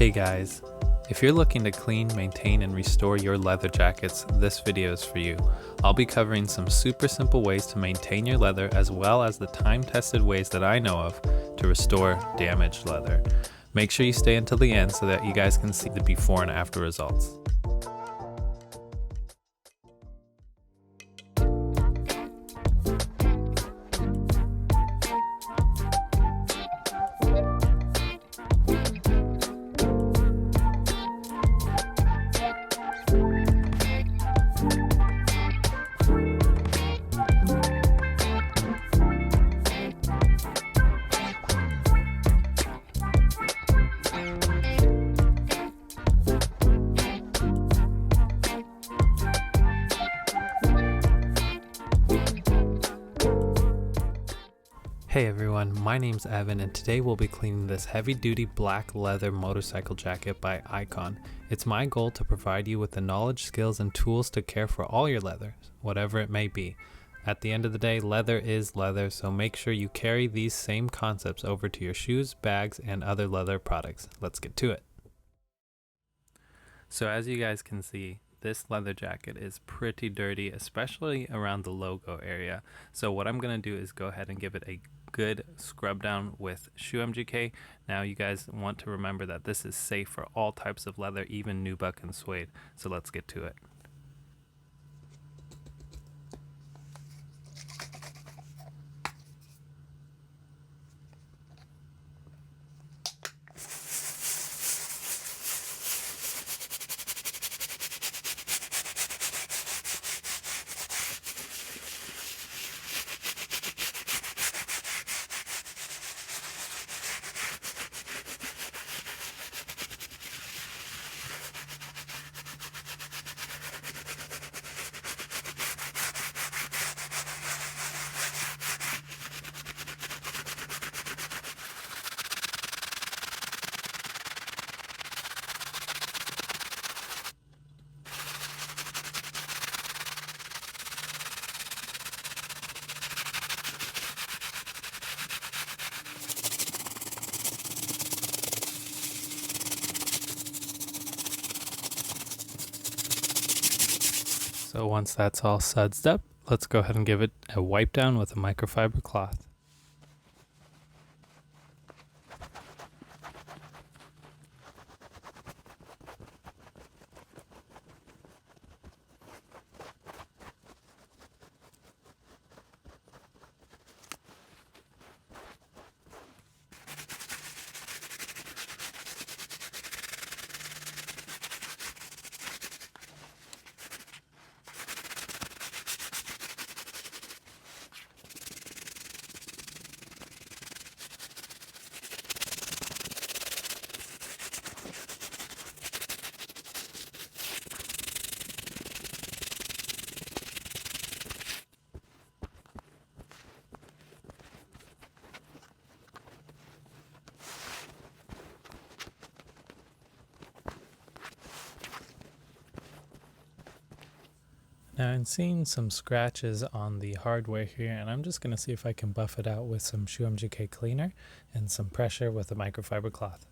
Hey guys, if you're looking to clean, maintain, and restore your leather jackets, this video is for you. I'll be covering some super simple ways to maintain your leather as well as the time-tested ways that I know of to restore damaged leather. Make sure you stay until the end so that you guys can see the before and after results. Hey everyone, my name's Evan and today we'll be cleaning this heavy duty black leather motorcycle jacket by Icon. It's my goal to provide you with the knowledge, skills, and tools to care for all your leather, whatever it may be. At the end of the day, leather is leather, so make sure you carry these same concepts over to your shoes, bags, and other leather products. Let's get to it. So as you guys can see, this leather jacket is pretty dirty, especially around the logo area. So what I'm going to do is go ahead and give it a good scrub down with Shoe MGK. Now you guys want to remember that this is safe for all types of leather, even nubuck and suede. So let's get to it. So once that's all sudsed up, let's go ahead and give it a wipe down with a microfiber cloth. Now I'm seeing some scratches on the hardware here, and I'm just going to see if I can buff it out with some Shoe MGK cleaner and some pressure with a microfiber cloth.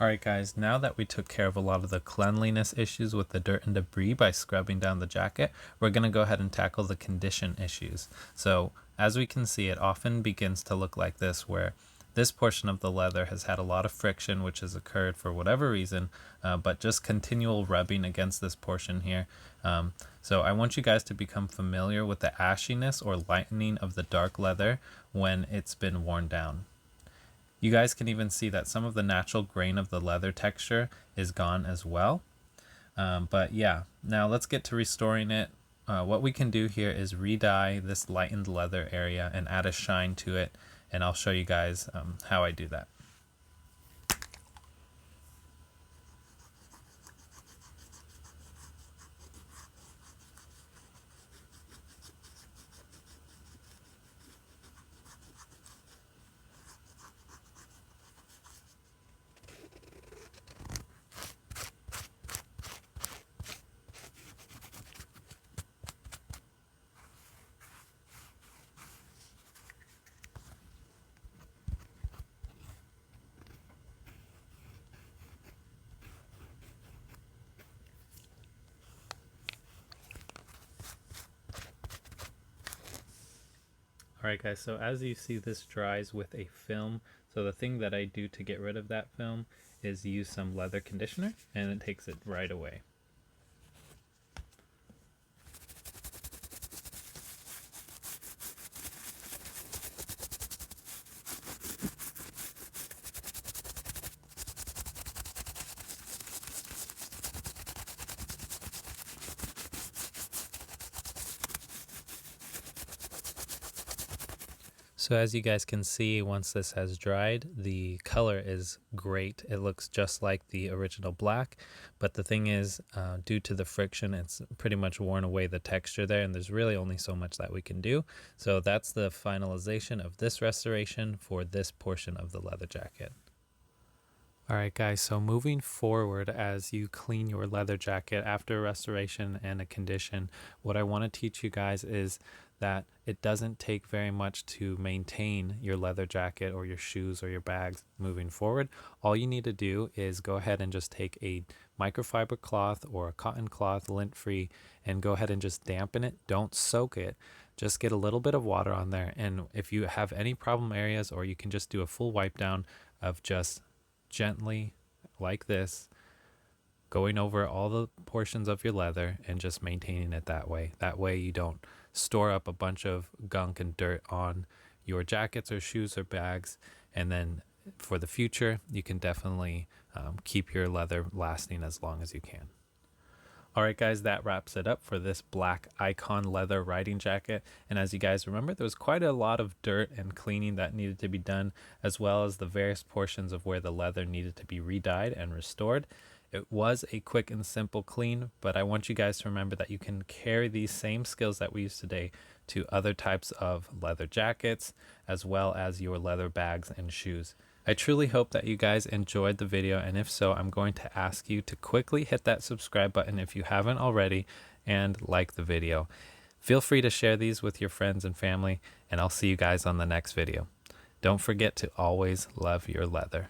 Alright guys, now that we took care of a lot of the cleanliness issues with the dirt and debris by scrubbing down the jacket, we're going to go ahead and tackle the condition issues. So as we can see, it often begins to look like this, where this portion of the leather has had a lot of friction which has occurred for whatever reason, but just continual rubbing against this portion here. So I want you guys to become familiar with the ashiness or lightening of the dark leather when it's been worn down. You guys can even see that some of the natural grain of the leather texture is gone as well. But yeah, now let's get to restoring it. What we can do here is re-dye this lightened leather area and add a shine to it, and I'll show you guys how I do that. Alright guys, so as you see, this dries with a film. So the thing that I do to get rid of that film is use some leather conditioner, and it takes it right away. So as you guys can see, once this has dried, the color is great. It looks just like the original black, but the thing is, due to the friction, it's pretty much worn away the texture there, and there's really only so much that we can do. So that's the finalization of this restoration for this portion of the leather jacket. Alright guys, so moving forward, as you clean your leather jacket after restoration and a condition, what I want to teach you guys is that it doesn't take very much to maintain your leather jacket or your shoes or your bags moving forward. All you need to do is go ahead and just take a microfiber cloth or a cotton cloth, lint free, and go ahead and just dampen it. Don't soak it. Just get a little bit of water on there, and if you have any problem areas, or you can just do a full wipe down of just gently like this, going over all the portions of your leather and just maintaining it that way. That way you don't store up a bunch of gunk and dirt on your jackets or shoes or bags, and then for the future you can definitely keep your leather lasting as long as you can. Alright guys, that wraps it up for this black Icon leather riding jacket. And as you guys remember, there was quite a lot of dirt and cleaning that needed to be done, as well as the various portions of where the leather needed to be re-dyed and restored. It was a quick and simple clean, but I want you guys to remember that you can carry these same skills that we use today to other types of leather jackets, as well as your leather bags and shoes. I truly hope that you guys enjoyed the video, and if so, I'm going to ask you to quickly hit that subscribe button if you haven't already, and like the video. Feel free to share these with your friends and family, and I'll see you guys on the next video. Don't forget to always love your leather.